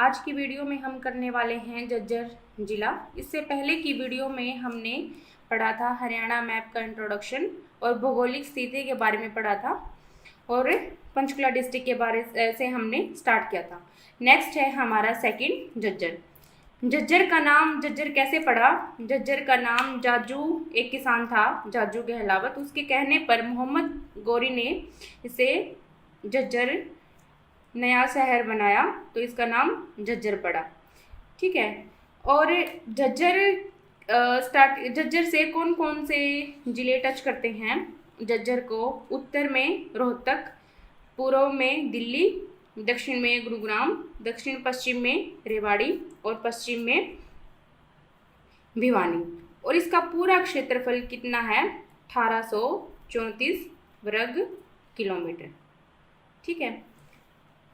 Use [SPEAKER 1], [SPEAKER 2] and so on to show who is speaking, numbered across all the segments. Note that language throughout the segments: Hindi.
[SPEAKER 1] आज की वीडियो में हम करने वाले हैं झज्जर ज़िला। इससे पहले की वीडियो में हमने पढ़ा था हरियाणा मैप का इंट्रोडक्शन और भौगोलिक स्थिति के बारे में पढ़ा था और पंचकुला डिस्ट्रिक्ट के बारे से हमने स्टार्ट किया था। नेक्स्ट है हमारा सेकंड झज्जर। झज्जर का नाम झज्जर कैसे पड़ा? झज्जर का नाम जाजू एक किसान था, जाजू गहलावत, उसके कहने पर मोहम्मद गौरी ने इसे झज्जर नया शहर बनाया तो इसका नाम झज्जर पड़ा। ठीक है। और झज्जर से कौन कौन से ज़िले टच करते हैं? झज्जर को उत्तर में रोहतक, पूर्व में दिल्ली, दक्षिण में गुरुग्राम, दक्षिण पश्चिम में रेवाड़ी और पश्चिम में भिवानी। और इसका पूरा क्षेत्रफल कितना है? 1834 वर्ग किलोमीटर। ठीक है।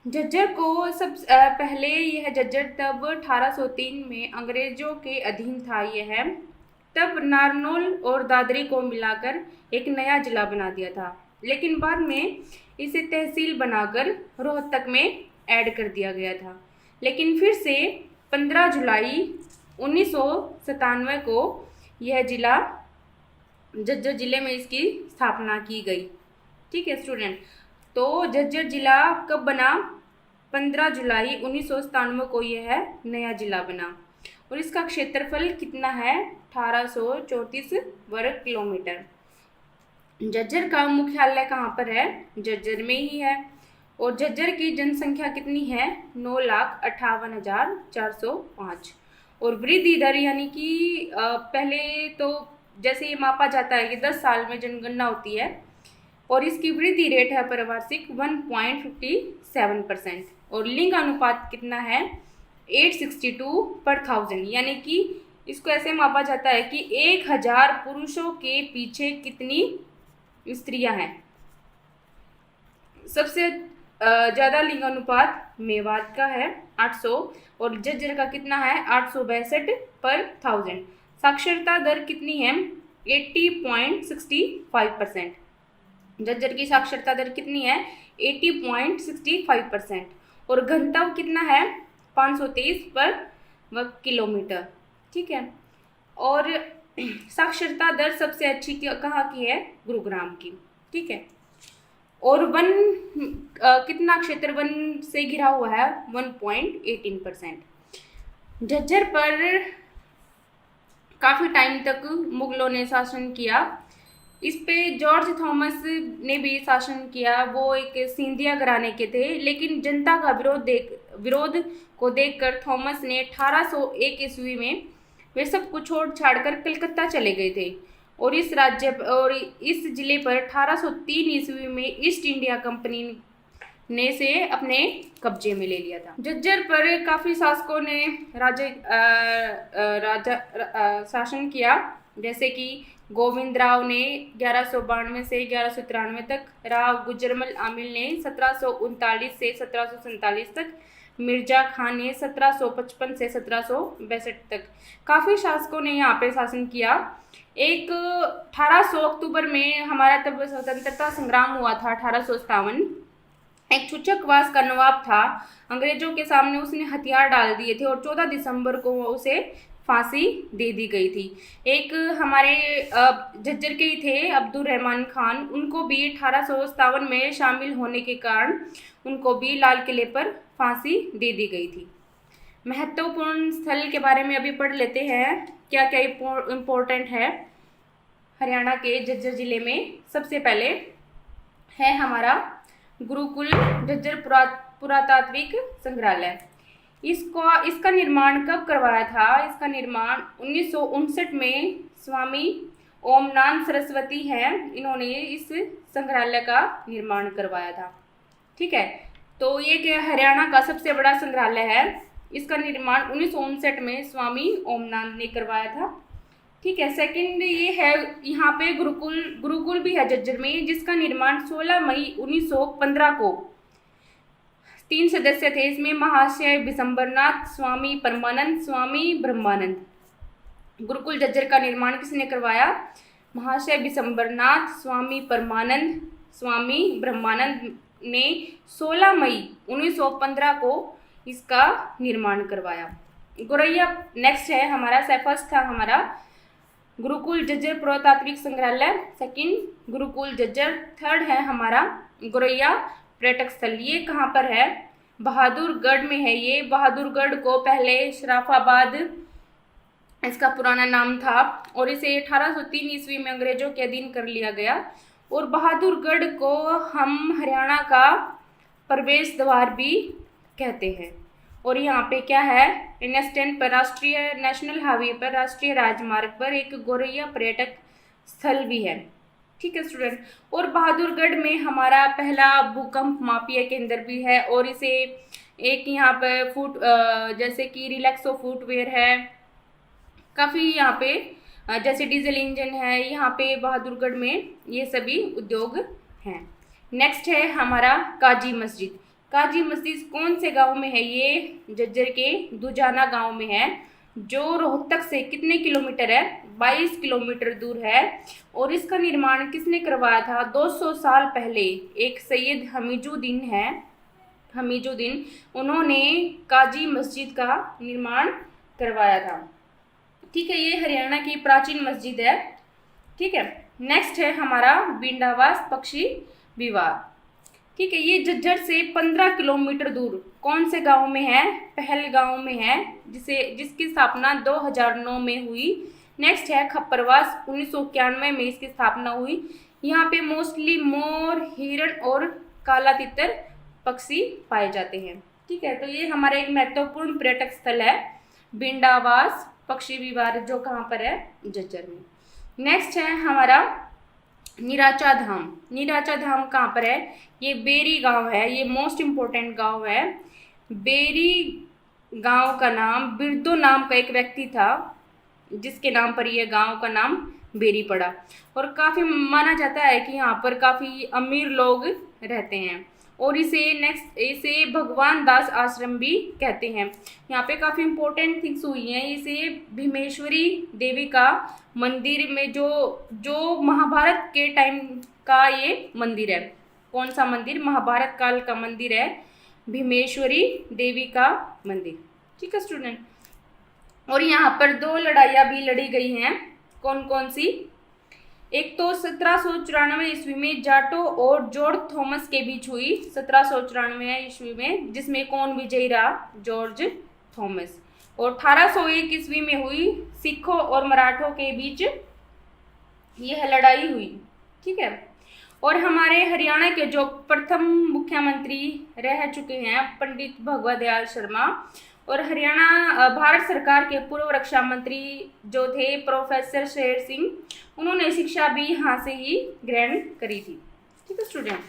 [SPEAKER 1] झज्जर को पहले यह झज्जर तब 1803 में अंग्रेजों के अधीन था। यह तब नारनौल और दादरी को मिलाकर एक नया जिला बना दिया था, लेकिन बाद में इसे तहसील बनाकर रोहतक में ऐड कर दिया गया था। लेकिन फिर से 15 जुलाई 1997 को यह जिला झज्जर जिले में इसकी स्थापना की गई। ठीक है स्टूडेंट। तो झज्जर जिला कब बना? 15 जुलाई 1997 को यह नया जिला बना और इसका क्षेत्रफल कितना है? 1834 वर्ग किलोमीटर। झज्जर का मुख्यालय कहाँ पर है? झज्जर में ही है। और झज्जर की जनसंख्या कितनी है? 9,58,405। और वृद्धि दर यानी कि पहले तो जैसे ये मापा जाता है कि 10 साल में जनगणना होती है और इसकी वृद्धि रेट है परिवार्षिक 1.57%। और लिंग अनुपात कितना है? 862 पर 1000, यानी कि इसको ऐसे मापा जाता है कि 1000 पुरुषों के पीछे कितनी स्त्रियां हैं। सबसे ज़्यादा लिंग अनुपात मेवात का है 800 और झज्जर का कितना है? 862 पर 1000। साक्षरता दर कितनी है? 80.65%। झज्जर की साक्षरता दर कितनी है? 80.65%। और घनत्व कितना है? 523 पर वर्ग किलोमीटर। ठीक है। और साक्षरता दर सबसे अच्छी कहाँ की है? गुरुग्राम की। ठीक है। और वन कितना क्षेत्र वन से घिरा हुआ है? 1.18%। झज्जर पर काफ़ी टाइम तक मुगलों ने शासन किया। इस पे जॉर्ज थॉमस ने भी शासन किया। वो एक सिंधिया घराने के थे, लेकिन जनता का विरोध को देखकर थॉमस ने 1801 ईस्वी में वे सब कुछ छोड़ छाड़ कर कलकत्ता चले गए थे और इस जिले पर 1803 ईस्वी में ईस्ट इंडिया कंपनी ने से अपने कब्जे में ले लिया था। झज्जर पर काफ़ी शासकों ने शासन किया, जैसे कि गोविंद राव ने 1192 से 1193 तक, राव गुजरमल आमिल ने 1739 से 1747 तक, मिर्जा खान ने 1755 से 1762 तक। काफ़ी शासकों ने यहाँ पे शासन किया। 1800 अक्टूबर में हमारा तब स्वतंत्रता संग्राम हुआ था 1857। एक छुचकवास का नवाब था, अंग्रेजों के सामने उसने हथियार डाल दिए थे और 14 दिसंबर को उसे फांसी दे दी गई थी। एक हमारे झज्जर के ही थे अब्दुल रहमान खान, उनको भी 1857 में शामिल होने के कारण उनको भी लाल किले पर फांसी दे दी गई थी। महत्वपूर्ण स्थल के बारे में अभी पढ़ लेते हैं, क्या क्या इम्पोर्टेंट है हरियाणा के झज्जर जिले में। सबसे पहले है हमारा गुरुकुल झज्जर पुरातात्विक संग्रहालय। इसका निर्माण कब करवाया था? इसका निर्माण 1959 में स्वामी ओमनाथ सरस्वती हैं, इन्होंने इस संग्रहालय का निर्माण करवाया था। ठीक है। तो ये क्या हरियाणा का सबसे बड़ा संग्रहालय है। इसका निर्माण 1959 में स्वामी ओमनाथ ने करवाया था। ठीक है। सेकंड ये है यहाँ पे गुरुकुल भी है झज्जर में, जिसका निर्माण 16 मई 1915 को 3 सदस्य थे। इसमें महाशय विशंबरनाथ, स्वामी परमानंद, स्वामी ब्रह्मानंद। गुरुकुल झज्जर का निर्माण किसने करवाया? महाशय विशंबरनाथ, स्वामी परमानंद, स्वामी ब्रह्मानंद ने 16 मई 1915 को इसका निर्माण करवाया। गोरैया नेक्स्ट है हमारा, फर्स्ट था हमारा गुरुकुल झज्जर पुरातात्विक संग्रहालय, सेकंड गुरुकुल झज्जर, थर्ड है हमारा गोरैया पर्यटक स्थल। ये कहाँ पर है? बहादुरगढ़ में है। ये बहादुरगढ़ को पहले शराफाबाद इसका पुराना नाम था और इसे 1803 ईस्वी में अंग्रेजों के अधीन कर लिया गया। और बहादुरगढ़ को हम हरियाणा का प्रवेश द्वार भी कहते हैं। और यहाँ पे क्या है, NH10 पर राष्ट्रीय नेशनल हाईवे पर राष्ट्रीय राजमार्ग पर एक गोरैया पर्यटक स्थल भी है। ठीक है स्टूडेंट। और बहादुरगढ़ में हमारा पहला भूकंप मापीय केंद्र भी है और इसे एक यहाँ पर जैसे कि रिलैक्सो फुटवेयर है, काफ़ी यहाँ पे जैसे डीजल इंजन है, यहाँ पे बहादुरगढ़ में ये सभी उद्योग हैं। नेक्स्ट है हमारा काजी मस्जिद। काजी मस्जिद कौन से गांव में है? ये झज्जर के दुजाना गांव में है, जो रोहतक से कितने किलोमीटर है? 22 किलोमीटर दूर है। और इसका निर्माण किसने करवाया था? 200 साल पहले एक सैयद हमीजुद्दीन है, हमीजुद्दीन, उन्होंने काजी मस्जिद का निर्माण करवाया था। ठीक है, ये हरियाणा की प्राचीन मस्जिद है। ठीक है। नेक्स्ट है हमारा बिंडावास पक्षी विवाह। ठीक है, ये झज्जर से 15 किलोमीटर दूर कौन से गांव में है? पहलगांव में है, जिसकी स्थापना 2009 में हुई। नेक्स्ट है खप्परवास, 1991 में इसकी स्थापना हुई। यहाँ पे मोस्टली मोर, हिरण और काला तितर पक्षी पाए जाते हैं। ठीक है, तो ये हमारा एक महत्वपूर्ण पर्यटक स्थल है बिंडावास पक्षी विहार, जो कहाँ पर है? झज्जर में। नेक्स्ट है हमारा निराचा धाम। निराचा धाम कहाँ पर है? ये बेरी गांव है, ये मोस्ट इम्पोर्टेंट गांव है। बेरी गांव का नाम बिरदो नाम का एक व्यक्ति था, जिसके नाम पर यह गांव का नाम बेरी पड़ा। और काफ़ी माना जाता है कि यहाँ पर काफ़ी अमीर लोग रहते हैं। और इसे भगवान दास आश्रम भी कहते हैं। यहाँ पे काफ़ी इम्पोर्टेंट थिंग्स हुई हैं। इसे भीमेश्वरी देवी का मंदिर में जो महाभारत के टाइम का ये मंदिर है। कौन सा मंदिर? महाभारत काल का मंदिर है, भीमेश्वरी देवी का मंदिर। ठीक है स्टूडेंट। और यहाँ पर 2 लड़ाइयाँ भी लड़ी गई हैं। कौन कौन सी? एक तो 1794 ईस्वी में जाटो और जॉर्ज थॉमस के बीच हुई, 1794 ईस्वी में, जिसमें कौन विजयी रहा? George Thomas. और 1801 ईस्वी में हुई सिखों और मराठों के बीच यह लड़ाई हुई। ठीक है। और हमारे हरियाणा के जो प्रथम मुख्यमंत्री रह चुके हैं पंडित भगवत दयाल शर्मा, और हरियाणा भारत सरकार के पूर्व रक्षा मंत्री जो थे प्रोफेसर शेर सिंह, उन्होंने शिक्षा भी यहाँ से ही ग्रहण करी थी। ठीक है स्टूडेंट।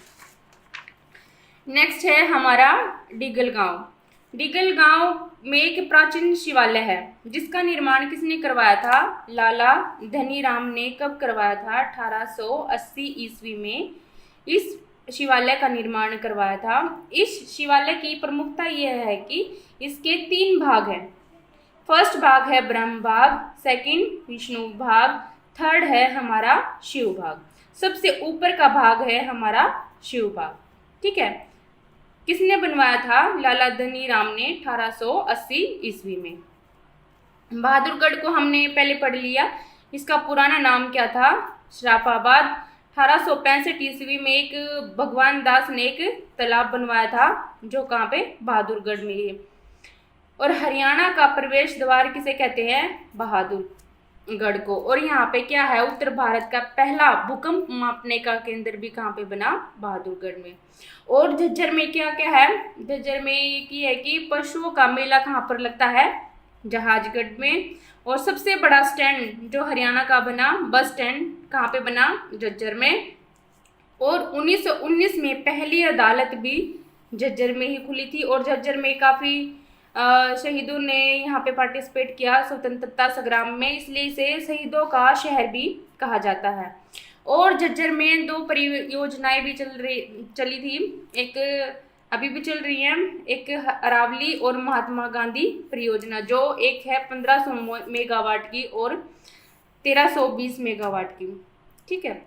[SPEAKER 1] नेक्स्ट है हमारा डिगल गांव। डिगल गांव में एक प्राचीन शिवालय है, जिसका निर्माण किसने करवाया था? लाला धनीराम ने। कब करवाया था? 1880 ईस्वी में इस शिवालय का निर्माण करवाया था। इस शिवालय की प्रमुखता यह है कि इसके 3 भाग हैं। फर्स्ट भाग है ब्रह्म भाग, सेकंड विष्णु भाग, थर्ड है हमारा शिव भाग। सबसे ऊपर का भाग है हमारा शिव भाग। ठीक है। किसने बनवाया था? लाला धनीराम ने 1880 ईस्वी में। बहादुरगढ़ को हमने पहले पढ़ लिया, इसका पुराना नाम क्या था? शराफाबाद। 1865 ईस्वी में एक भगवान दास ने एक तालाब बनवाया था, जो कहाँ पे? बहादुरगढ़ में है। और हरियाणा का प्रवेश द्वार किसे कहते हैं? बहादुरगढ़ को। और यहाँ पे क्या है? उत्तर भारत का पहला भूकंप मापने का केंद्र भी कहाँ पे बना? बहादुरगढ़ में। और झज्जर में क्या क्या है? झज्जर में ये है कि पशुओं का मेला कहाँ पर लगता है? जहाजगढ़ में। और सबसे बड़ा स्टैंड जो हरियाणा का बना, बस स्टैंड, कहाँ पे बना? झज्जर में। और 1919 में पहली अदालत भी झज्जर में ही खुली थी। और झज्जर में काफ़ी शहीदों ने यहाँ पे पार्टिसिपेट किया स्वतंत्रता संग्राम में, इसलिए इसे शहीदों का शहर भी कहा जाता है। और झज्जर में 2 परियोजनाएं भी चली थी, एक अभी भी चल रही हैं, एक अरावली और महात्मा गांधी परियोजना, जो एक है 1500 मेगावाट की और 1320 मेगावाट की। ठीक है।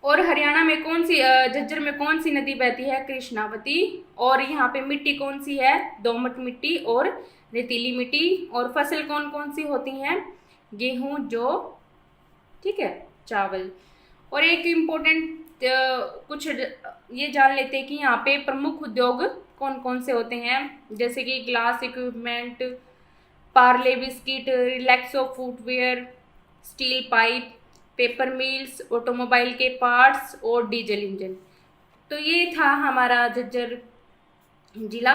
[SPEAKER 1] और हरियाणा में कौन सी झज्जर में कौन सी नदी बहती है? कृष्णावती। और यहाँ पे मिट्टी कौन सी है? दोमट मिट्टी और रेतीली मिट्टी। और फसल कौन कौन सी होती हैं? गेहूं, जौ, ठीक है, चावल। और एक इम्पोर्टेंट कुछ ये जान लेते हैं कि यहाँ पे प्रमुख उद्योग कौन कौन से होते हैं, जैसे कि glass equipment, Parle biscuit, Relaxo footwear, steel pipe, paper mills, automobile के पार्ट्स और डीजल इंजन। तो ये था हमारा झज्जर जिला।